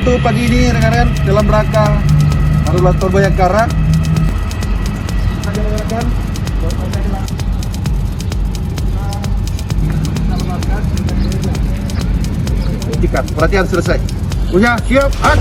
membantu pagi ini rekan-rekan dalam rangka hari ulang tahun Bhayangkara. Rekan-rekan, tikat, perhatian selesai. Punya siap, hat.